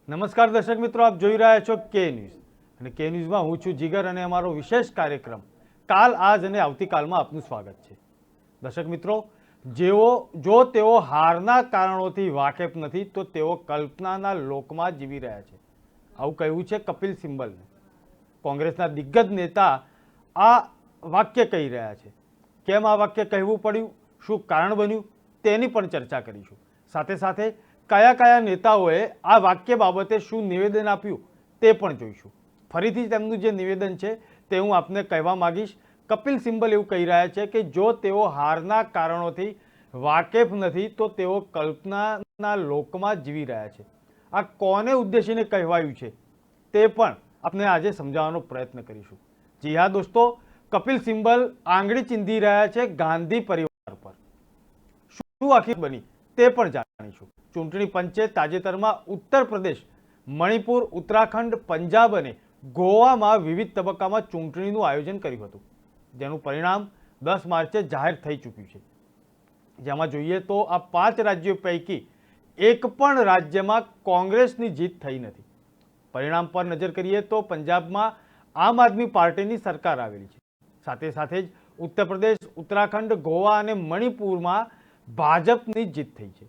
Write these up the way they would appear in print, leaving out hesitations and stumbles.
નમસ્કાર દર્શક મિત્રો, આપ જોઈ રહ્યા છો કે ન્યૂઝ અને કે ન્યૂઝમાં હું છું જીગર અને અમારો વિશેષ કાર્યક્રમ કાલ આજ અને આવતીકાલમાં આપનું સ્વાગત છે. દર્શક મિત્રો, જો તેઓ હારના કારણોથી વાકેફ નથી તો તેઓ કલ્પનાના લોકમાં જીવી રહ્યા છે, આવું કહ્યું છે કપિલ સિબ્બલને. કોંગ્રેસના દિગ્ગજ નેતા આ વાક્ય કહી રહ્યા છે. કેમ આ વાક્ય કહેવું પડ્યું, શું કારણ બન્યું, તેની પણ ચર્ચા કરીશું. સાથે સાથે કયા કયા નેતાઓએ આ વાક્ય બાબતે શું નિવેદન આપ્યું તે પણ જોઈશું. ફરીથી તેમનું જે નિવેદન છે તે હું આપને કહેવા માંગીશ. કપિલ સિબ્બલ એવું કહી રહ્યા છે કે જો તેઓ હારના કારણોથી વાકેફ નથી તો તેઓ કલ્પનાના લોકમાં જીવી રહ્યા છે. આ કોને ઉદ્દેશીને કહેવાયું છે તે પણ આપણે આજે સમજાવવાનો પ્રયત્ન કરીશું. જી હા દોસ્તો, કપિલ સિબ્બલ આંગળી ચીંધી રહ્યા છે ગાંધી પરિવાર પર. શું આખી બની તે પણ જાણીશું. ચૂંટણી પંચે તાજેતરમાં ઉત્તર પ્રદેશ, મણિપુર, ઉત્તરાખંડ, પંજાબ અને ગોવામાં વિવિધ તબક્કામાં ચૂંટણીનું આયોજન કર્યું હતું, જેનું પરિણામ 10 માર્ચે જાહેર થઈ ચૂક્યું છે. જેમાં જોઈએ તો આ 5 રાજ્યો પૈકી એક પણ રાજ્યમાં કોંગ્રેસની જીત થઈ નથી. પરિણામ પર નજર કરીએ તો પંજાબમાં આમ આદમી પાર્ટીની સરકાર આવેલી છે. સાથે સાથે જ ઉત્તર પ્રદેશ, ઉત્તરાખંડ, ગોવા અને મણિપુરમાં ભાજપની જીત થઈ છે.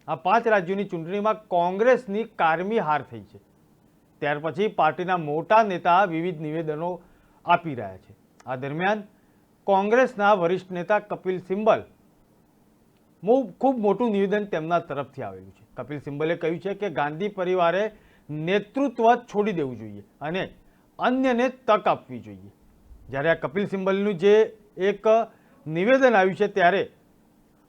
આ 5 રાજ્યોની ચૂંટણીમાં કોંગ્રેસની કારમી હાર થઈ છે. ત્યાર પછી પાર્ટીના મોટા નેતા વિવિધ નિવેદનો આપી રહ્યા છે. આ દરમિયાન કોંગ્રેસના વરિષ્ઠ નેતા કપિલ સિબ્બલ ખૂબ મોટું નિવેદન તેમના તરફથી આવેલું છે. કપિલ સિબ્બલે કહ્યું છે કે ગાંધી પરિવારે નેતૃત્વ છોડી દેવું જોઈએ અને અન્યને તક આપવી જોઈએ. જ્યારે આ કપિલ સિબ્બલનું જે એક નિવેદન આવ્યું છે ત્યારે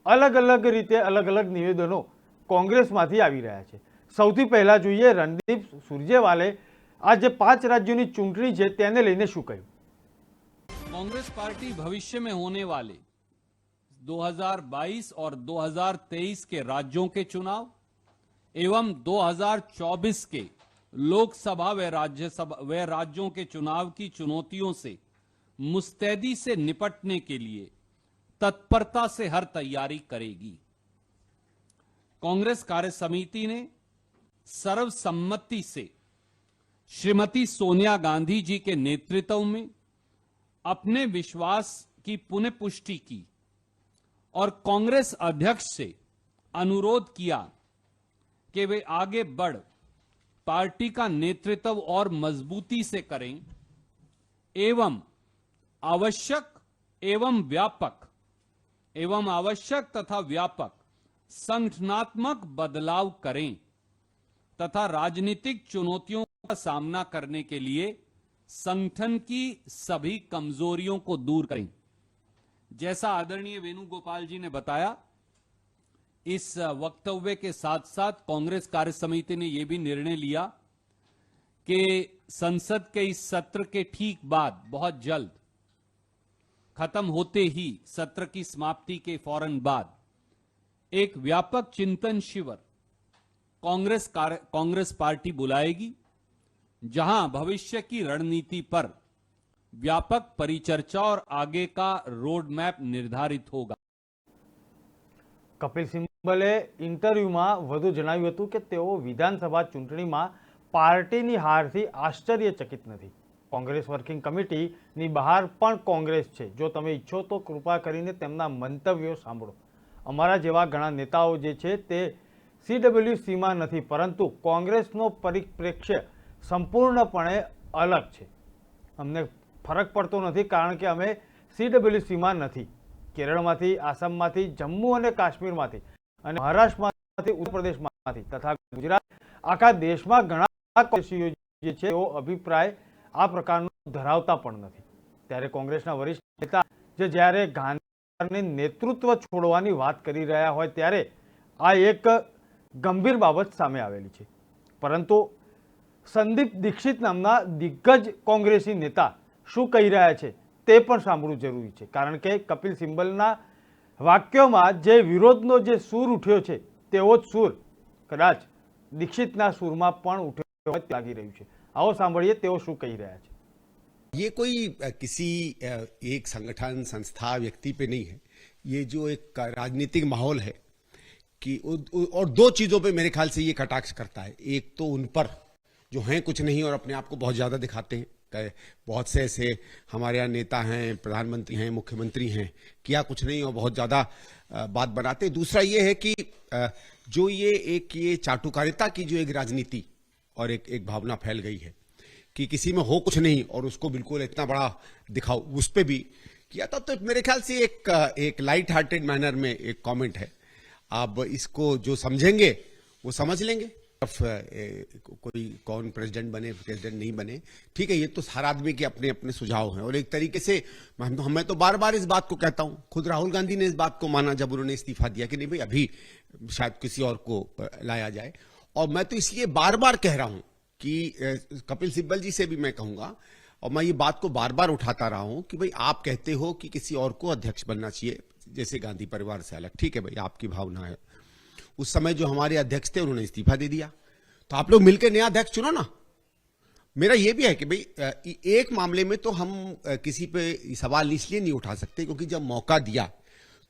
અલગ અલગ રીતે અલગ અલગ નિવેદનો કોંગ્રેસમાંથી આવી રહ્યા છે. સૌથી પહેલા જોઈએ રણદીપ સુરજેવાલે આ જે 5 રાજ્યોની ચૂંટણી છે તેને લઈને શું કહ્યું. कांग्रेस पार्टी भविष्य में होने वाले 2022 और 2023 के राज्यों के चुनाव एवं 2024 के लोकसभा व राज्यों के चुनाव की चुनौतियों से मुस्तैदी से निपटने के लिए तत्परता से हर तैयारी करेगी. कांग्रेस कार्य समिति ने सर्वसम्मति से श्रीमती सोनिया गांधी जी के नेतृत्व में अपने विश्वास की पुनः पुष्टि की और कांग्रेस अध्यक्ष से अनुरोध किया कि वे आगे बढ़ पार्टी का नेतृत्व और मजबूती से करें एवं आवश्यक तथा व्यापक संगठनात्मक बदलाव करें तथा राजनीतिक चुनौतियों का सामना करने के लिए संगठन की सभी कमजोरियों को दूर करें. जैसा आदरणीय वेणुगोपाल जी ने बताया, इस वक्तव्य के साथ साथ कांग्रेस कार्य समिति ने यह भी निर्णय लिया कि संसद के इस सत्र के ठीक बाद बहुत जल्द खत्म होते ही सत्र की समाप्ति के फौरन बाद एक व्यापक चिंतन शिविर कांग्रेस पार्टी बुलाएगी, जहां भविष्य की रणनीति पर व्यापक परिचर्चा और आगे का रोड मैप निर्धारित होगा. કપિલ સિબ્બલે ઇન્ટરવ્યુમાં વધુ જણાવ્યું હતું કે તેઓ વિધાનસભા ચૂંટણીમાં પાર્ટીની હારથી આશ્ચર્યચકિત નથી. કોંગ્રેસ વર્કિંગ કમિટીની બહાર પણ કોંગ્રેસ છે. જો તમે ઈચ્છો તો કૃપા કરીને તેમના મંતવ્યો સાંભળો. અમારા જેવા ઘણા નેતાઓ જે છે તે CWCમાં નથી, પરંતુ કોંગ્રેસનો પરિપ્રેક્ષ્ય સંપૂર્ણપણે અલગ છે. અમને ફરક પડતો નથી કારણ કે અમે CWCમાં નથી. કેરળમાંથી, આસામમાંથી, જમ્મુ અને કાશ્મીરમાંથી અને મહારાષ્ટ્રમાંથી, ઉત્તર પ્રદેશમાંથી તથા ગુજરાત, આખા દેશમાં ઘણા કોંગ્રેસીઓ જે છે તેઓ અભિપ્રાય આ પ્રકારનો ધરાવતા પણ નથી. ત્યારે કોંગ્રેસના વરિષ્ઠ નેતા જે જ્યારે ગાંધીને નેતૃત્વ છોડવાની વાત કરી રહ્યા હોય ત્યારે આ એક ગંભીર બાબત સામે આવેલી છે. પરંતુ સંદીપ દીક્ષિત નામના દિગ્ગજ કોંગ્રેસી નેતા શું કહી રહ્યા છે તે પણ સાંભળવું જરૂરી છે, કારણ કે કપિલ સિબ્બલના વાક્યોમાં જે વિરોધનો જે સૂર ઉઠ્યો છે તેવો જ સૂર કદાચ દીક્ષિતના સૂરમાં પણ ઉઠ્યો હોય લાગી રહ્યું છે. आओ सांभळिए तेओ शुं कही रह्या छे. ये कोई किसी एक संगठन, संस्था, व्यक्ति पे नहीं है. ये जो एक राजनीतिक माहौल है और दो चीजों पे मेरे ख्याल से ये कटाक्ष करता है। एक तो उन पर जो हैं कुछ नहीं और अपने आप को बहुत ज्यादा दिखाते हैं। बहुत से ऐसे हमारे यहाँ नेता हैं, प्रधानमंत्री हैं, मुख्यमंत्री हैं, किया कुछ नहीं और बहुत ज्यादा बात बनाते हैं। दूसरा ये है कि जो ये चाटुकारिता की जो एक राजनीति और एक भावना फैल गई है कि किसी में हो कुछ नहीं और उसको बिल्कुल इतना बड़ा दिखाओ, उस पर भी किया था। तो मेरे ख्याल से एक लाइट हार्टेड मैनर में एक कमेंट है। आप इसको जो समझेंगे वो समझ लेंगे। कोई कौन प्रेसिडेंट बने, प्रेसिडेंट नहीं बने, ठीक है, ये तो हर आदमी के अपने अपने सुझाव हैं। और एक तरीके से मैं तो बार बार इस बात को कहता हूं, खुद राहुल गांधी ने इस बात को माना जब उन्होंने इस्तीफा दिया कि नहीं भाई अभी शायद किसी और को लाया जाए। और मैं तो इसलिए बार बार कह रहा हूं कि कपिल सिब्बल जी से भी मैं कहूंगा और मैं ये बात को बार बार उठाता रहा हूं कि भाई आप कहते हो कि किसी और को अध्यक्ष बनना चाहिए, जैसे गांधी परिवार से अलग, ठीक है भाई, आपकी भावना है। उस समय जो हमारे अध्यक्ष थे उन्होंने इस्तीफा दे दिया, तो आप लोग मिलकर नया अध्यक्ष चुनो ना। मेरा यह भी है कि भाई एक मामले में तो हम किसी पे सवाल इसलिए नहीं उठा सकते क्योंकि जब मौका दिया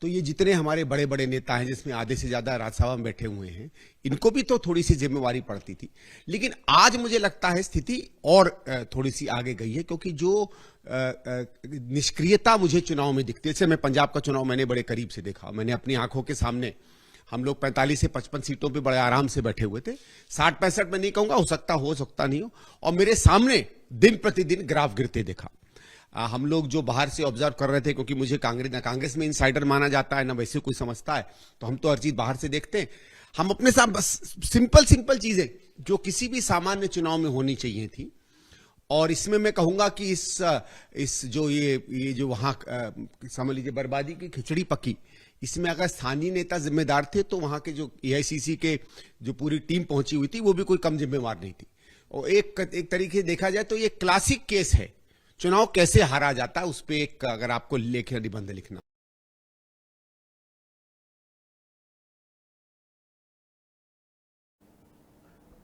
तो ये जितने हमारे बड़े बड़े नेता हैं, जिसमें आधे से ज्यादा राज्यसभा में बैठे हुए हैं, इनको भी तो थोड़ी सी जिम्मेवारी पड़ती थी। लेकिन आज मुझे लगता है स्थिति और थोड़ी सी आगे गई है, क्योंकि जो निष्क्रियता मुझे चुनाव में दिखती है, जैसे मैं पंजाब का चुनाव मैंने बड़े करीब से देखा, मैंने अपनी आंखों के सामने, हम लोग 45 से 55 सीटों पे बड़े आराम से बैठे हुए थे। 60-65 में नहीं कहूंगा, हो सकता नहीं हो, और मेरे सामने दिन प्रतिदिन ग्राफ गिरते देखा। हम लोग जो बाहर से ऑब्जर्व कर रहे थे, क्योंकि मुझे कांग्रेस में इनसाइडर माना जाता है ना वैसे कोई समझता है, तो हम तो हर चीज बाहर से देखते हैं। हम अपने साथ बस सिंपल चीजें जो किसी भी सामान्य चुनाव में होनी चाहिए थी। और इसमें मैं कहूंगा कि इस जो ये जो वहां समझ लीजिए बर्बादी की खिचड़ी पकी, इसमें अगर स्थानीय नेता जिम्मेदार थे तो वहां के जो एआईसीसी के जो पूरी टीम पहुंची हुई थी वो भी कोई कम जिम्मेवार नहीं थी। और एक तरीके से देखा जाए तो ये क्लासिक केस है, चुनाव कैसे हारा जाता है उस पर एक अगर आपको लेखन निबंध लिखना।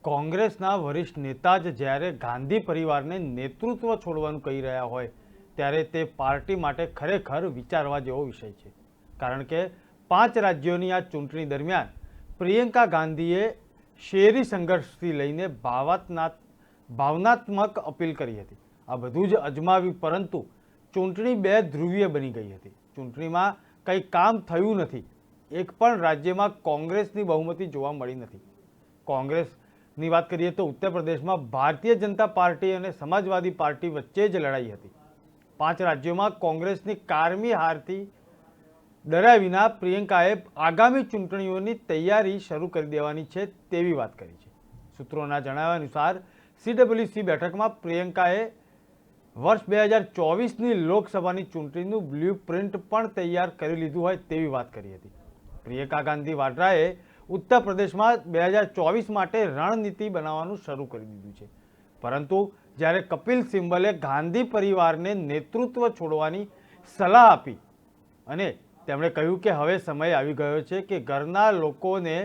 કોંગ્રેસના વરિષ્ઠ નેતા જ જ્યારે ગાંધી પરિવારને નેતૃત્વ છોડવાનું કહી રહ્યા હોય ત્યારે તે પાર્ટી માટે ખરેખર વિચારવા જેવો વિષય છે, કારણ કે 5 રાજ્યોની આ ચૂંટણી દરમિયાન પ્રિયંકા ગાંધીએ શેરી સંઘર્ષથી લઈને ભાવનાત્મક અપીલ કરી હતી। આ બધું જ અજમાવ્યું, પરંતુ ચૂંટણી બે ધ્રુવીય બની ગઈ હતી। ચૂંટણીમાં કંઈ કામ થયું નથી। એક પણ રાજ્યમાં કોંગ્રેસની બહુમતી જોવા મળી નથી। કોંગ્રેસની વાત કરીએ તો ઉત્તર પ્રદેશમાં ભારતીય જનતા પાર્ટી અને સમાજવાદી પાર્ટી વચ્ચે જ લડાઈ હતી। 5 રાજ્યોમાં કોંગ્રેસની કારમી હારથી ડર્યા વિના પ્રિયંકાએ આગામી ચૂંટણીઓની તૈયારી શરૂ કરી દેવાની છે તેવી વાત કરી છે। સૂત્રોના જણાવ્યા અનુસાર CWC બેઠકમાં પ્રિયંકાએ વર્ષ 2024ની લોકસભાની ચૂંટણીનું બ્લુપ્રિન્ટ પણ તૈયાર કરી લીધું હોય તેવી વાત કરી હતી। પ્રિયંકા ગાંધી વાડ્રાએ ઉત્તર પ્રદેશમાં 2024 માટે રણનીતિ બનાવવાનું શરૂ કરી દીધું છે, પરંતુ જ્યારે કપિલ સિબ્બલે ગાંધી પરિવારને નેતૃત્વ છોડવાની સલાહ આપી અને તેમણે કહ્યું કે હવે સમય આવી ગયો છે કે ઘરના લોકોને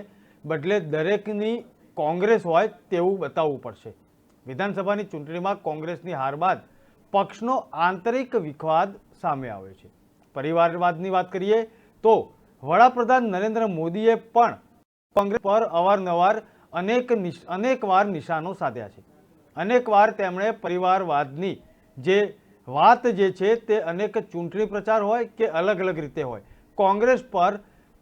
બદલે દરેકની કોંગ્રેસ હોય તેવું બતાવવું પડશે। વિધાનસભાની ચૂંટણીમાં કોંગ્રેસની હાર બાદ પક્ષનો આંતરિક વિખવાદ સામે આવ્યો છે। પરિવારવાદની વાત કરીએ તો વડાપ્રધાન નરેન્દ્ર મોદીએ પણ કોંગ્રેસ પર અવારનવાર અનેકવાર નિશાનો સાધ્યા છે। અનેકવાર તેમણે પરિવારવાદની જે વાત જે છે તે અનેક ચૂંટણી પ્રચાર હોય કે અલગ અલગ રીતે હોય કોંગ્રેસ પર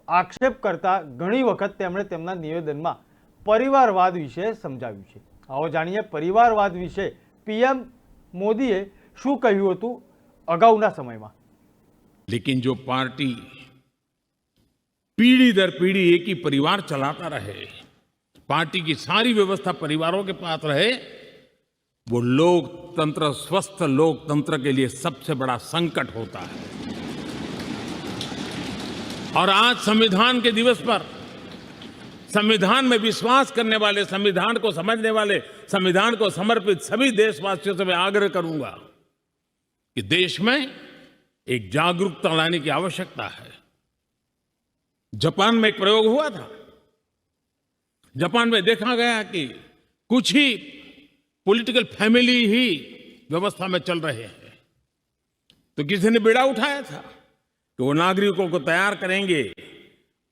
આક્ષેપ કરતા ઘણી વખત તેમણે તેમના નિવેદનમાં પરિવારવાદ વિશે સમજાવ્યું છે। આવો જાણીએ પરિવારવાદ વિશે પીએમ મોદીએ શું કહ્યું હતું અગાઉના સમયમાં। लेकिन जो पार्टी पीढ़ी दर पीढ़ी एक ही परिवार चलाता रहे, पार्टी की सारी व्यवस्था परिवारों के पास रहे, वो लोकतंत्र, स्वस्थ लोकतंत्र के लिए सबसे बड़ा संकट होता है। और आज संविधान के दिवस पर संविधान में विश्वास करने वाले, संविधान को समझने वाले, संविधान को समर्पित सभी देशवासियों से मैं आग्रह करूंगा कि देश में एक जागरूकता लाने की आवश्यकता है। जापान में एक प्रयोग हुआ था। जापान में देखा गया कि कुछ ही पॉलिटिकल फैमिली ही व्यवस्था में चल रहे हैं, तो किसी ने बीड़ा उठाया था कि वो नागरिकों को तैयार करेंगे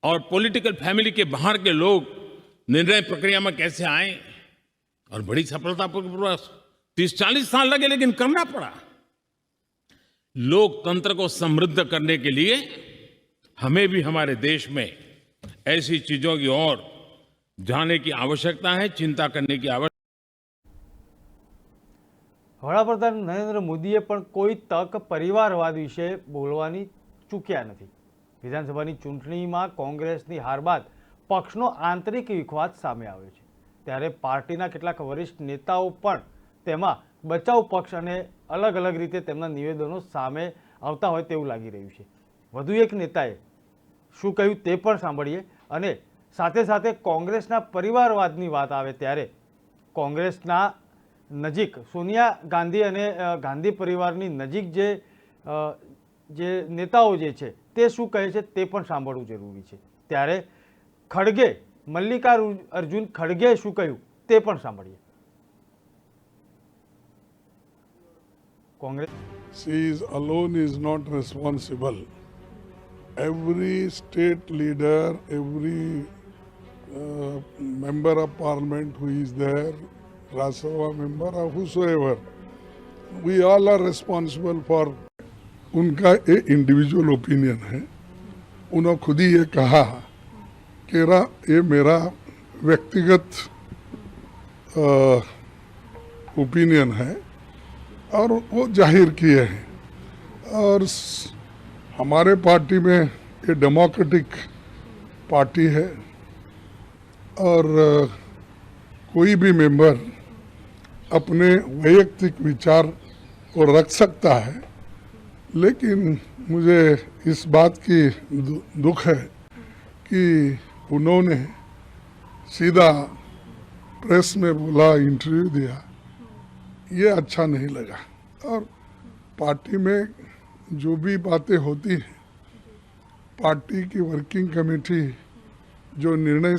और पॉलिटिकल फैमिली के बाहर के लोग निर्णय प्रक्रिया में कैसे आए और बड़ी सफलतापूर्वक 30-40 साल लगे, लेकिन करना पड़ा। लोकतंत्र को समृद्ध करने के लिए हमें भी हमारे देश में ऐसी चीजों की ओर जाने की आवश्यकता है, चिंता करने की आवश्यकता। વડાપ્રધાન નરેન્દ્ર મોદીએ પણ કોઈ તક પરિવારવાદ વિશે બોલવાની ચૂક્યા નથી। વિધાનસભાની ચૂંટણીમાં કોંગ્રેસની હાર બાદ પક્ષનો આંતરિક વિખવાદ સામે આવ્યો છે, ત્યારે પાર્ટીના કેટલાક વરિષ્ઠ નેતાઓ પણ તેમાં બચાવ પક્ષ અને અલગ અલગ રીતે તેમના નિવેદનો સામે આવતા હોય તેવું લાગી રહ્યું છે। વધુ એક નેતાએ શું કહ્યું તે પણ સાંભળીએ અને સાથે સાથે કોંગ્રેસના પરિવારવાદની વાત આવે ત્યારે કોંગ્રેસના નજીક સોનિયા ગાંધી અને ગાંધી પરિવારની નજીક જે નેતાઓ જે છે તે શું કહે છે તે પણ સાંભળવું જરૂરી છે। ત્યારે ખડગે મલ્લિકાર્જુન ખડગે શું કહ્યું તે પણ સાંભળીએ। Congress She is alone is not responsible. Every state leader, every member of parliament who is there, Rajya Sabha member or whosoever, we all are responsible for. उनका ये इंडिविजुअल ओपिनियन है। उन्होंने खुद ही ये कहा कि ये मेरा व्यक्तिगत ओपिनियन है और वो जाहिर किए हैं। और हमारे पार्टी में ये डेमोक्रेटिक पार्टी है और कोई भी मेंबर अपने वैयक्तिक विचार को रख सकता है, लेकिन मुझे इस बात की दुख है कि उन्होंने सीधा प्रेस में बोला, इंटरव्यू दिया, ये अच्छा नहीं लगा। और पार्टी में जो भी बातें होती हैं, पार्टी की वर्किंग कमेटी जो निर्णय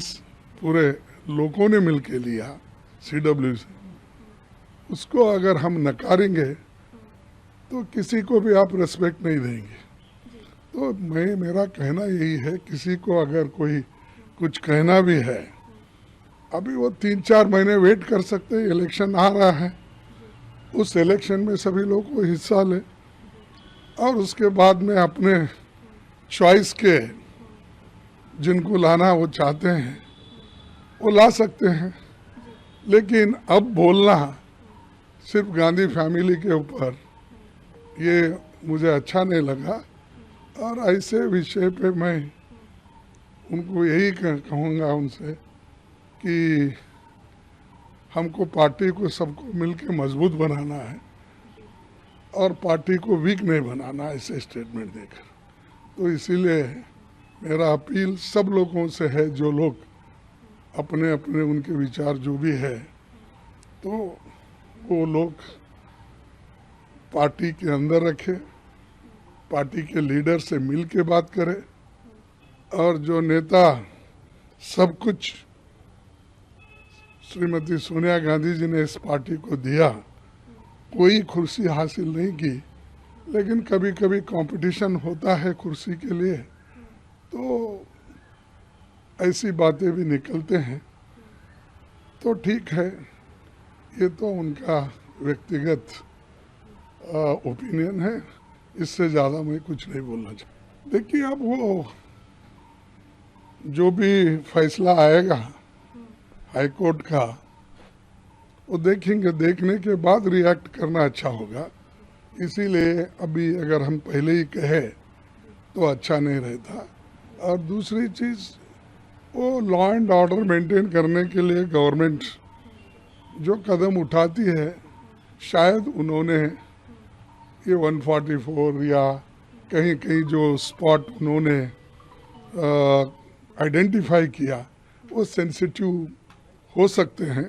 पूरे लोगों ने मिलकर लिया CW से, उसको अगर हम नकारेंगे तो किसी को भी आप रेस्पेक्ट नहीं देंगे। तो मेरा कहना यही है, किसी को अगर कोई कुछ कहना भी है, अभी वो 3-4 महीने वेट कर सकते हैं। इलेक्शन आ रहा है, उस इलेक्शन में सभी लोग को हिस्सा ले और उसके बाद में अपने चॉइस के जिनको लाना वो चाहते हैं वो ला सकते हैं। लेकिन अब बोलना सिर्फ गांधी फैमिली के ऊपर, ये मुझे अच्छा नहीं लगा। और ऐसे विषय पे मैं उनको यही कहूँगा उनसे कि हमको पार्टी को सबको मिलकर मजबूत बनाना है और पार्टी को वीक नहीं बनाना ऐसे स्टेटमेंट देकर। तो इसीलिए मेरा अपील सब लोगों से है, जो लोग अपने अपने उनके विचार जो भी है, तो वो लोग पार्टी के अंदर रखे, पार्टी के लीडर से मिल के बात करें। और जो नेता सब कुछ श्रीमती सोनिया गांधी जी ने इस पार्टी को दिया, कोई कुर्सी हासिल नहीं की, लेकिन कभी कभी कंपटीशन होता है कुर्सी के लिए, तो ऐसी बातें भी निकलते हैं। तो ठीक है, ये तो उनका व्यक्तिगत ओपिनियन है, इससे ज़्यादा मैं कुछ नहीं बोलना चाहता। देखिए, अब वो जो भी फैसला आएगा हाई कोर्ट का, वो देखेंगे, देखने के बाद रिएक्ट करना अच्छा होगा। इसीलिए अभी अगर हम पहले ही कहे तो अच्छा नहीं रहता। और दूसरी चीज़, वो लॉ एंड ऑर्डर मेंटेन करने के लिए गवर्नमेंट जो कदम उठाती है, शायद उन्होंने ये 144 या कहीं कहीं जो स्पॉट उन्होंने आइडेंटिफाई किया वो सेंसिटिव हो सकते हैं,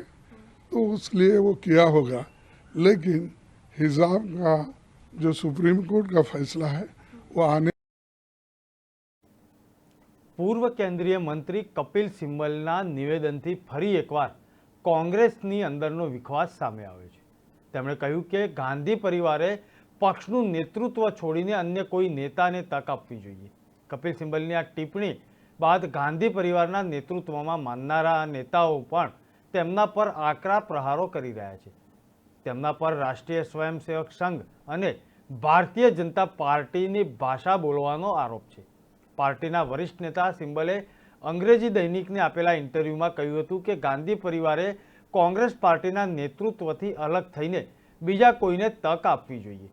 तो उसलिए वो किया होगा। लेकिन हिजाब का जो सुप्रीम कोर्ट का फैसला है वो आने। પૂર્વ કેન્દ્રીય મંત્રી કપિલ સિબ્બલના નિવેદનથી ફરી એકવાર કોંગ્રેસની અંદરનો વિખવાદ સામે આવ્યો છે। તેમણે કહ્યું કે ગાંધી પરિવારે પક્ષનું નેતૃત્વ છોડીને અન્ય કોઈ નેતાને તક આપવી જોઈએ। કપિલ સિબ્બલની આ ટિપ્પણી બાદ ગાંધી પરિવારના નેતૃત્વમાં માનનારા નેતાઓ પણ તેમના પર આકરા પ્રહારો કરી રહ્યા છે. તેમના પર રાષ્ટ્રીય સ્વયંસેવક સંઘ અને ભારતીય જનતા પાર્ટીની ભાષા બોલવાનો આરોપ છે. પાર્ટીના વરિષ્ઠ નેતા સિંબલે અંગ્રેજી દૈનિકને આપેલા ઇન્ટરવ્યુમાં કહ્યું હતું કે ગાંધી પરિવારે કોંગ્રેસ પાર્ટીના નેતૃત્વથી અલગ થઈને બીજા કોઈને તક આપવી જોઈએ.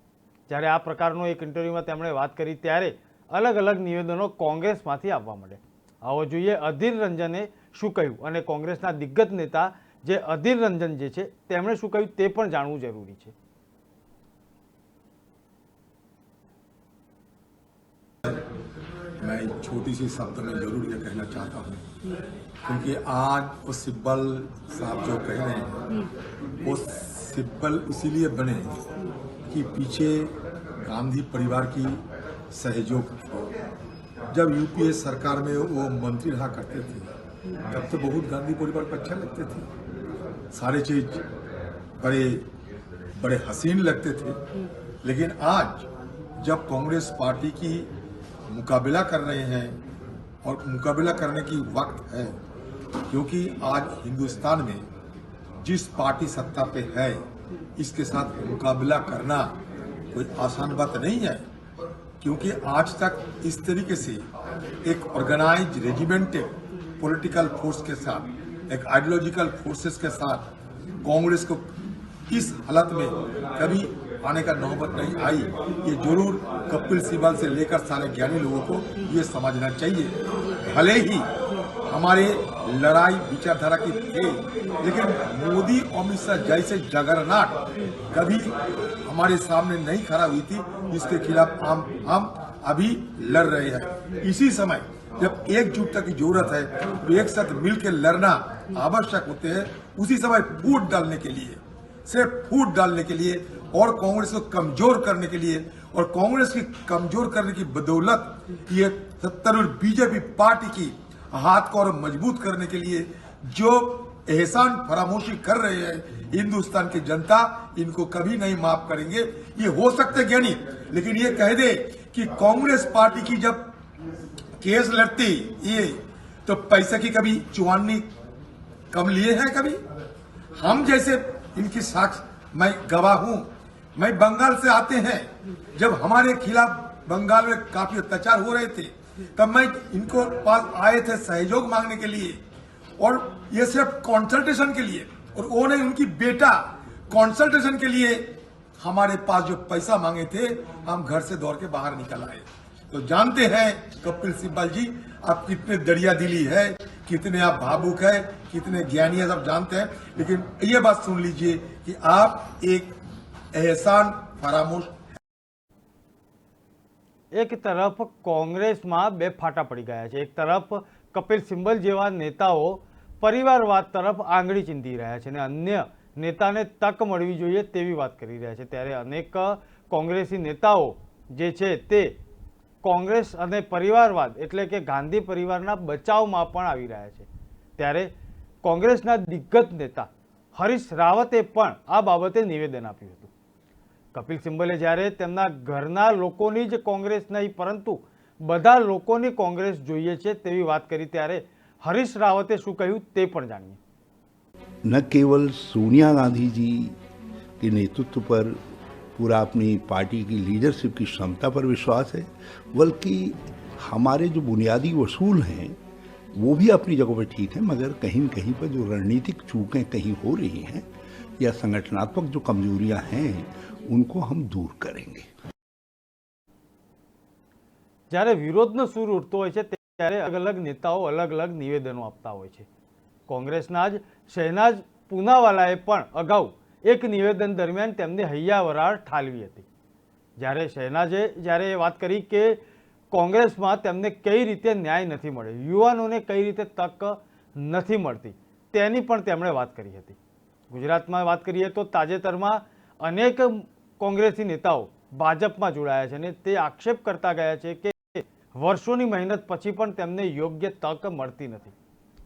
જ્યારે આ પ્રકારનો એક ઇન્ટરવ્યુમાં તેમણે વાત કરી ત્યારે અલગ અલગ નિવેદનો કોંગ્રેસમાંથી આવવા માંડ્યા. આવો જોઈએ અધીર રંજને શું કહ્યું અને કોંગ્રેસના દિગ્ગજ નેતા જે અધીર રંજન જે છે તેમણે શું કહ્યું તે પણ જાણવું જરૂરી છે. मैं एक छोटी सी शब्द में जरूर ये कहना चाहता हूँ, क्योंकि आज वो सिब्बल साहब जो कह रहे हैं वो सिब्बल इसीलिए बने कि पीछे गांधी परिवार की सहयोग थी. जब यूपीए सरकार में वो मंत्री रहा करते थे तब तो बहुत गांधी परिवार को अच्छा लगते थे, सारे चीज बड़े बड़े हसीन लगते थे. लेकिन आज जब कांग्रेस पार्टी की मुकाबला कर रहे हैं और मुकाबला करने की वक्त है, क्योंकि आज हिंदुस्तान में जिस पार्टी सत्ता पे है इसके साथ मुकाबला करना कोई आसान बात नहीं है. क्योंकि आज तक इस तरीके से एक ऑर्गेनाइज रेजिमेंटेड पॉलिटिकल फोर्स के साथ, एक आइडियोलॉजिकल फोर्सेस के साथ कांग्रेस को इस हालत में कभी आने का नौबत नहीं आई. ये जरूर कपिल सिब्बल से लेकर सारे ज्ञानी लोगों को ये समझना चाहिए. भले ही हमारे लड़ाई विचारधारा की थे, लेकिन मोदी अमित शाह जैसे जगरनाट कभी हमारे सामने नहीं खड़ा हुई थी, जिसके खिलाफ हम अभी लड़ रहे हैं. इसी समय जब एकजुटता की जरूरत है तो एक साथ मिलकर लड़ना आवश्यक होते हैं. उसी समय फूट डालने के लिए, सिर्फ फूट डालने के लिए और कांग्रेस को कमजोर करने के लिए और कांग्रेस की कमजोर करने की बदौलत ये सत्तारूढ़ बीजेपी पार्टी की हाथ को और मजबूत करने के लिए जो एहसान फरामोशी कर रहे हैं हिंदुस्तान की जनता, इनको कभी नहीं माफ करेंगे. ये हो सकते ज्ञानी, लेकिन ये कह दे कि कांग्रेस पार्टी की जब केस लड़ती ये तो पैसे की कभी चुवानी कम लिए हैं कभी. हम जैसे इनकी साक्ष मैं गवाह हूं. मैं बंगाल से आते हैं, जब हमारे खिलाफ बंगाल में काफी अत्याचार हो रहे थे तब मैं इनको पास आए थे सहयोग मांगने के लिए, और ये सिर्फ कंसल्टेशन के लिए, और वो नहीं उनकी बेटा कंसल्टेशन के लिए हमारे पास जो पैसा मांगे थे हम घर से दौड़ के बाहर निकल आए. तो जानते हैं कपिल सिब्बल जी आप कितने दरिया दिली है, कितने आप भावुक है, कितने ज्ञानी है, सब जानते हैं. लेकिन ये बात सुन लीजिए कि आप एक एहसान फरामोश. એક તરફ કોંગ્રેસમાં બે ફાટા પડી ગયા છે. એક તરફ કપિલ સિબ્બલ જેવા નેતાઓ પરિવારવાદ તરફ આંગળી ચીંધી રહ્યા છે અને અન્ય નેતાને તક મળવી જોઈએ તેવી વાત કરી રહ્યા છે. ત્યારે અનેક કોંગ્રેસી નેતાઓ જે છે તે કોંગ્રેસ અને પરિવારવાદ એટલે કે ગાંધી પરિવારના બચાવમાં પણ આવી રહ્યા છે. ત્યારે કોંગ્રેસના દિગ્ગજ નેતા હરીશ રાવતે પણ આ બાબતે નિવેદન આપ્યું હતું. કપિલ સિબ્બલે જ્યારે તેમના ઘરના લોકોની જ કોંગ્રેસ નહીં પરંતુ બધા લોકોની કોંગ્રેસ જોઈએ છે તેવી વાત કરી ત્યારે હરીશ રાવતે શું કહ્યું તે પણ જાણીએ. न केवल सोनिया गांधी जी के नेतृत्व पर पूरा अपनी पार्टी की लीडरशिप की क्षमता पर विश्वास है, बल्कि हमारे जो बुनियादी वसूल हैं वो भी अपनी जगह पर ठीक है, मगर कहीं न कहीं पर जो रणनीतिक चूकें कहीं हो रही हैं या संगठनात्मक जो कमजोरियां हैं उनको हम दूर करेंगे. જ્યારે વિરોધનો સૂર ઉઠતો હોય છે ત્યારે અલગ અલગ નેતાઓ અલગ અલગ નિવેદનો આપતા હોય છે. કોંગ્રેસના જ શહેનાજ પૂનાવાલાએ પણ અગાઉ એક નિવેદન દરમિયાન તેમની હૈયાવરાળ ઠાલવી હતી. જ્યારે શહેનાજે જ્યારે વાત કરી કે કોંગ્રેસમાં તેમને કઈ રીતે ન્યાય નથી મળે, યુવાનોને કઈ રીતે તક નથી મળતી તેની પણ તેમણે વાત કરી હતી. ગુજરાતમાં વાત કરીએ તો તાજેતરમાં અનેક કોંગ્રેસી નેતાઓ ભાજપમાં જોડાયા છે અને તે આક્ષેપ કરતા ગયા છે કે વર્ષોની મહેનત પછી પણ તેમને યોગ્ય તક મળતી નથી.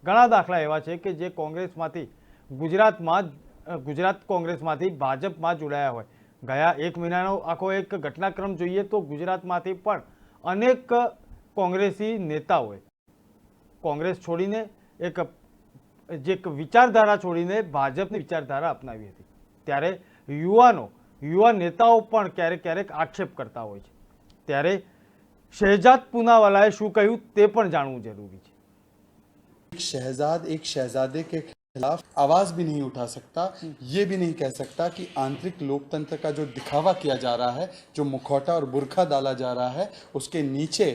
ઘણા દાખલા એવા છે કે જે કોંગ્રેસમાંથી ગુજરાત કોંગ્રેસમાંથી ભાજપમાં જોડાયા હોય. ગયા એક મહિનાનો આખો એક ઘટનાક્રમ જોઈએ તો ગુજરાતમાંથી પણ અનેક કોંગ્રેસી નેતાઓએ કોંગ્રેસ છોડીને એક વિચારધારા છોડીને ભાજપની વિચારધારા અપનાવી હતી, ત્યારે યુવા નેતાઓ પણ ક્યારેક ક્યારેક આક્ષેપ કરતા હોય છે। ત્યારે શહેજાદ પૂનાવાલાએ શું કહ્યું તે પણ જાણવું જરૂરી છે। एक शहजाद एक शहजादे के खिलाफ आवाज भी नहीं उठा सकता, ये भी नहीं कह सकता कि आंतरिक लोकतंत्र का जो दिखावा किया जा रहा है, जो मुखौटा और बुर्खा डाला जा रहा है, उसके नीचे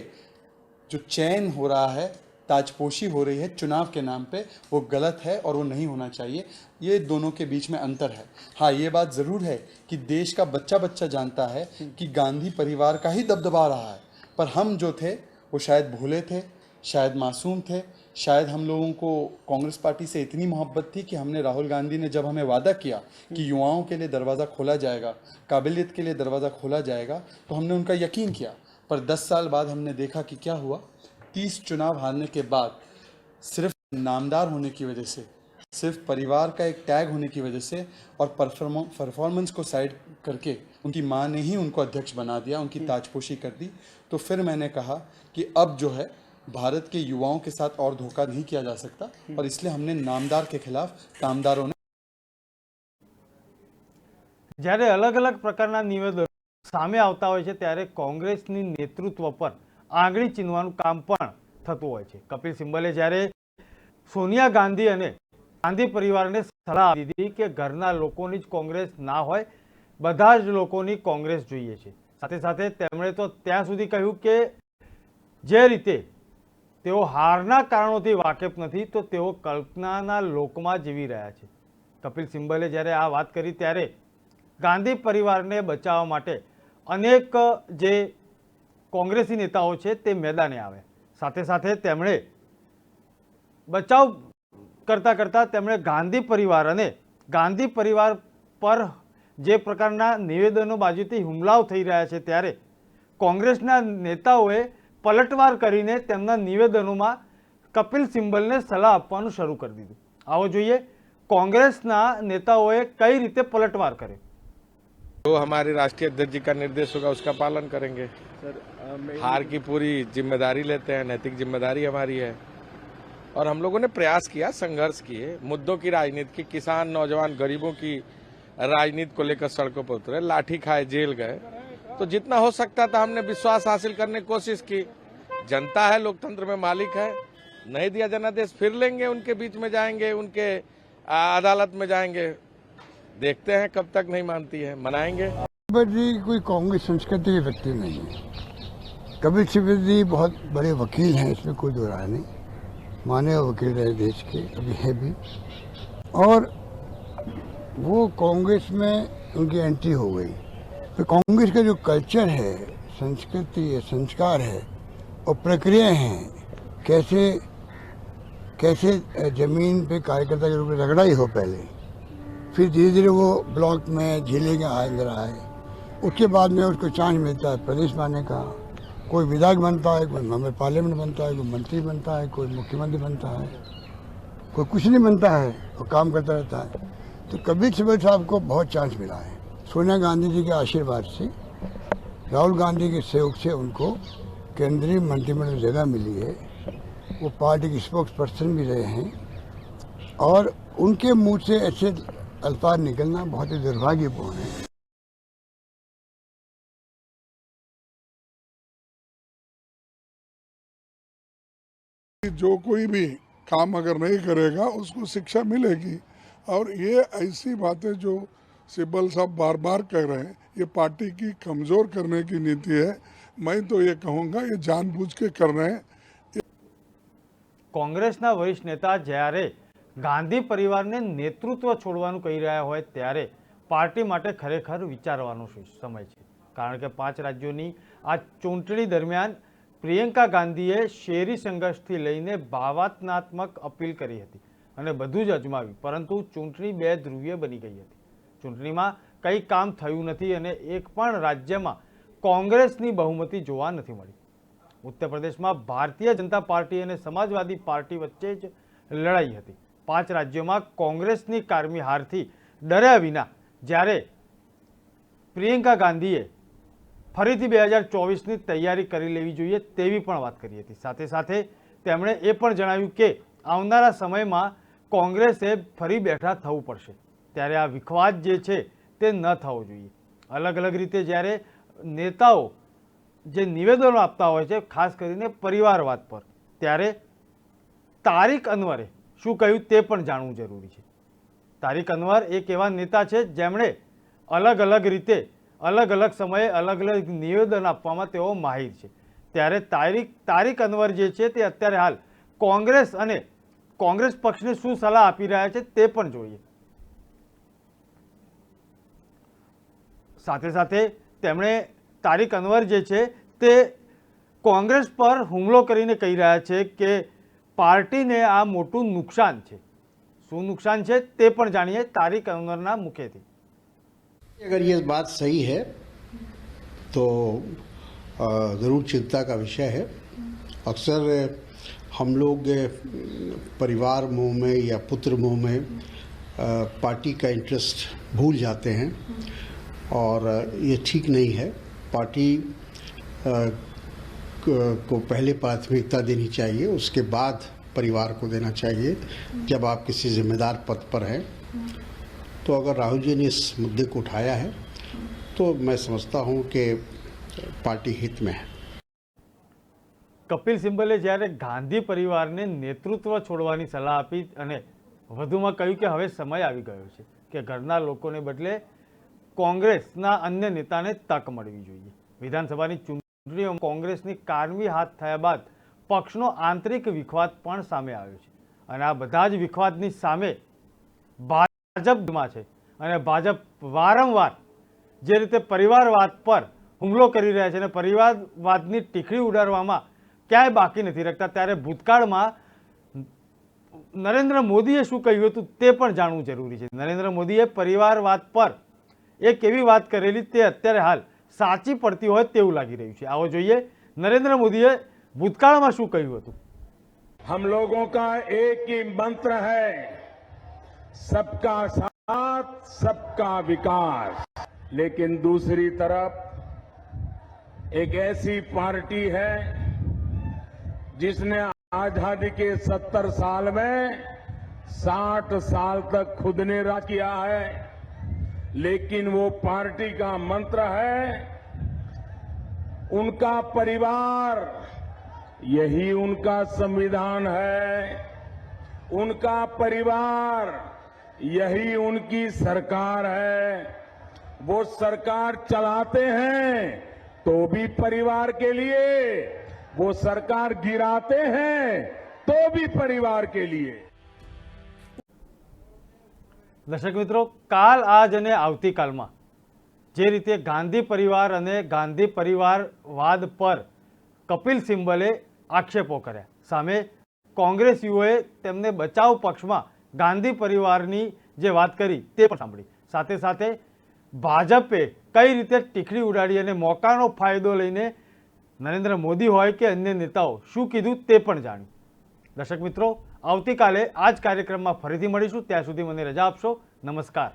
जो चैन हो रहा है, ताजपोशी हो रही है चुनाव के नाम पे, वो गलत है और वो नहीं होना चाहिए। ये दोनों के बीच में अंतर है। हाँ, ये बात ज़रूर है कि देश का बच्चा बच्चा जानता है कि गांधी परिवार का ही दबदबा रहा है, पर हम जो थे वो शायद भूले थे, शायद मासूम थे, शायद हम लोगों को कांग्रेस पार्टी से इतनी मोहब्बत थी कि हमने राहुल गांधी ने जब हमें वादा किया कि युवाओं के लिए दरवाज़ा खोला जाएगा, काबिलियत के लिए दरवाज़ा खोला जाएगा, तो हमने उनका यकीन किया। पर 10 साल बाद हमने देखा कि क्या हुआ। 30 चुनाव हारने के बाद सिर्फ नामदार होने की वजह से, सिर्फ परिवार का एक टैग होने की वजह से और परफॉर्मेंस को साइड करके उनकी माँ ने ही उनको अध्यक्ष बना दिया, उनकी ताजपोशी कर दी। तो फिर मैंने कहा कि अब जो है भारत के युवाओं के साथ और धोखा नहीं किया जा सकता, और इसलिए हमने नामदार के खिलाफ कामदारों ने જ્યારે અલગ અલગ પ્રકારના નિવેદનો સામે આવતા હોય છે ત્યારે કોંગ્રેસની નેતૃત્વ પર આંગળી ચીનવાનું કામ પણ થતું હોય છે। કપિલ સિબ્બલે જ્યારે સોનિયા ગાંધી અને ગાંધી પરિવારને સલાહ આપી દીધી કે ઘરના લોકોની જ કોંગ્રેસ ના હોય, બધા જ લોકોની કોંગ્રેસ જોઈએ છે। સાથે સાથે તેમણે તો ત્યાં સુધી કહ્યું કે જે રીતે તેઓ હારના કારણોથી વાકેફ નથી તો તેઓ કલ્પનાના લોકમાં જીવી રહ્યા છે। કપિલ સિબ્બલે જ્યારે આ વાત કરી ત્યારે ગાંધી પરિવારને બચાવવા માટે અનેક જે કોંગ્રેસી નેતાઓ છે તે મેદાને આવે। સાથે સાથે તેમણે બચાવ કરતા કરતા તેમણે ગાંધી પરિવાર અને ગાંધી પરિવાર પર જે પ્રકારના નિવેદનો બાજુથી હુમલાઓ થઈ રહ્યા છે ત્યારે કોંગ્રેસના નેતાઓએ પલટવાર કરીને તેમના નિવેદનોમાં કપિલ સિબ્બલને સલાહ આપવાનું શરૂ કરી દીધું। આવો જોઈએ કોંગ્રેસના નેતાઓએ કઈ રીતે પલટવાર કર્યો। जो हमारे राष्ट्रीय अध्यक्ष जी का निर्देश होगा उसका पालन करेंगे। हार की पूरी जिम्मेदारी लेते हैं, नैतिक जिम्मेदारी हमारी है, और हम लोगों ने प्रयास किया, संघर्ष किए, मुद्दों की राजनीति की, किसान नौजवान गरीबों की राजनीति को लेकर सड़कों पर उतरे, लाठी खाए, जेल गए। तो जितना हो सकता था हमने विश्वास हासिल करने की कोशिश की। जनता है, लोकतंत्र में मालिक है, नहीं दिया जनादेश फिर लेंगे, उनके बीच में जाएंगे, उनके अदालत में जाएंगे, देखते हैं कब तक नहीं मानती है, मनाएंगे। जी कोई कांग्रेस संस्कृति के व्यक्ति नहीं है। कपिल सिब्बल जी बहुत बड़े वकील हैं, इसमें कोई दो राय नहीं, माने वकील रहे देश के, अभी है भी, और वो कांग्रेस में उनकी एंट्री हो गई। तो कांग्रेस का जो कल्चर है, संस्कृति है, संस्कार है और प्रक्रियाएं हैं, कैसे कैसे जमीन पे कार्यकर्ता के रूप में रगड़ाई हो पहले, फिर धीरे धीरे वो ब्लॉक में जिले के अंदर आए, उसके बाद में उसको चांस मिलता है प्रदेश में आने का। कोई विधायक बनता है, कोई मेंबर पार्लियामेंट बनता है, कोई मंत्री बनता है, कोई मुख्यमंत्री बनता है, कोई कुछ नहीं बनता है और काम करता रहता है। तो कपिल सिब्बल साहब को बहुत चांस मिला है। सोनिया गांधी जी के आशीर्वाद से, राहुल गांधी के सहयोग से उनको केंद्रीय मंत्रिमंडल में जगह मिली है। वो पार्टी के स्पोक्स पर्सन भी रहे हैं, और उनके मुंह से ऐसे अल्फाज निकलना बहुत ही दुर्भाग्यपूर्ण है। जो कोई भी काम अगर नहीं करेगा उसको शिक्षा मिलेगी, और ये ऐसी बातें जो सिब्बल साहब बार बार कह रहे हैं, ये पार्टी की कमजोर करने की नीति है। मैं तो ये कहूँगा ये जानबूझ के कर रहे हैं। કોંગ્રેસના વરિષ્ઠ નેતા જ્યારે ગાંધી પરિવારને નેતૃત્વ છોડવાનું કહી રહ્યા હોય ત્યારે પાર્ટી માટે ખરેખર વિચારવાનો સમય છે। કારણ કે 5 રાજ્યોની આ ચૂંટણી દરમિયાન પ્રિયંકા ગાંધીએ શેરી સંઘર્ષથી લઈને ભાવનાત્મક અપીલ કરી હતી અને બધું જ અજમાવ્યું, પરંતુ ચૂંટણી બે ધ્રુવીય બની ગઈ હતી। ચૂંટણીમાં કંઈ કામ થયું નથી અને એક પણ રાજ્યમાં કોંગ્રેસની બહુમતી જોવા નથી મળી। उत्तर प्रदेश में भारतीय जनता पार्टी और समाजवादी पार्टी वच्चे ज लड़ाई हती। 5 राज्यों में कांग्रेस की कारमी हार थी डर्या विना ज्यारे प्रियंका गांधीए फरीथी 2024 की तैयारी करी लेवी जोईए तेवी पण वात करी हती। साथे साथे તેમણે એ પણ જણાવ્યું કે આવનારા સમયમાં કોંગ્રેસે ફરી બેઠા થવું પડશે, ત્યારે આ વિખવાદ જે છે તે ન થવો જોઈએ. અલગ અલગ રીતે જ્યારે નેતાઓ જે નિવેદનો આપતા હોય છે, ખાસ કરીને પરિવારવાદ પર, ત્યારે તારિક અનવરે શું કહ્યું તે પણ જાણવું જરૂરી છે. તારિક અનવર એક એવા નેતા છે જેમણે અલગ અલગ રીતે અલગ અલગ સમયે અલગ અલગ નિવેદન આપવામાં તેઓ માહિર છે. ત્યારે તારિક અનવર જે છે તે અત્યારે હાલ કોંગ્રેસ અને કોંગ્રેસ પક્ષને શું સલાહ આપી રહ્યા છે તે પણ જોઈએ. સાથે સાથે તેમણે તારિક અનવર જે છે તે કોંગ્રેસ પર હુમલો કરીને કહી રહ્યા છે કે પાર્ટીને આ મોટું નુકસાન છે. શું નુકસાન છે તે પણ જાણીએ તારિક અનવરના મુખેથી. अगर ये बात सही है तो ज़रूर चिंता का विषय है. अक्सर हम लोग परिवार मोह में या पुत्र मोह में पार्टी का इंटरेस्ट भूल जाते हैं और ये ठीक नहीं है. पार्टी को पहले प्राथमिकता देनी चाहिए, उसके बाद परिवार को देना चाहिए जब आप किसी जिम्मेदार पद पर हैं. तो अगर राहुल जी ने इस मुद्दे को उठाया है तो मैं समझता हूं कि पार्टी हित में है. કપિલ સિબ્બલે જ્યારે ગાંધી પરિવારને નેતૃત્વ છોડવાની સલાહ આપી અને વધુમાં કહ્યું કે હવે સમય આવી ગયો છે કે ઘરના લોકોને બદલે કોંગ્રેસના અન્ય નેતાને તક મળવી જોઈએ. વિધાનસભાની ચૂંટણીઓ કોંગ્રેસની કારમી હાથ થયા બાદ પક્ષનો આંતરિક વિખવાદ પણ સામે આવ્યો છે અને આ બધા જ વિખવાદની સામે ભાજપમાં છે અને ભાજપ વારંવાર જે રીતે પરિવારવાદ પર હુમલો કરી રહ્યા છે અને પરિવારવાદની ટીખડી ઉડાડવામાં ક્યાંય બાકી નથી રાખતા, ત્યારે ભૂતકાળમાં નરેન્દ્ર મોદીએ શું કહ્યું હતું તે પણ જાણવું જરૂરી છે. નરેન્દ્ર મોદીએ પરિવારવાદ પર એક એવી વાત કરેલી તે અત્યારે હાલ સાચી પડતી હોય તેવું લાગી રહ્યું છે. આવો જોઈએ નરેન્દ્ર મોદીએ ભૂતકાળમાં શું કહ્યું હતું. हम लोगों का एक ही मंत्र है, सबका साथ सबका विकास. लेकिन दूसरी तरफ एक ऐसी पार्टी है जिसने आजादी के 70 साल में 60 साल तक खुद ने राज किया है, लेकिन वो पार्टी का मंत्र है उनका परिवार, यही उनका संविधान है, उनका परिवार यही उनकी सरकार है. वो सरकार चलाते हैं तो भी परिवार के लिए, वो सरकार गिराते हैं तो भी परिवार के लिए. દર્શક મિત્રો, કાલ આજ અને આવતીકાલમાં જે રીતે ગાંધી પરિવાર અને ગાંધી પરિવારવાદ પર કપિલ સિબ્બલે આક્ષેપો કર્યા, સામે કોંગ્રેસીઓએ તેમને બચાવ પક્ષમાં ગાંધી પરિવારની જે વાત કરી તે પણ સાંભળી. સાથે સાથે ભાજપે કઈ રીતે ટીખડી ઉડાડી અને મોકાનો ફાયદો લઈને નરેન્દ્ર મોદી હોય કે અન્ય નેતાઓ શું કીધું તે પણ જાણ્યું. દર્શક મિત્રો, આવતીકાલે આ જ કાર્યક્રમમાં ફરીથી મળીશું. ત્યાં સુધી મને રજા આપશો. નમસ્કાર.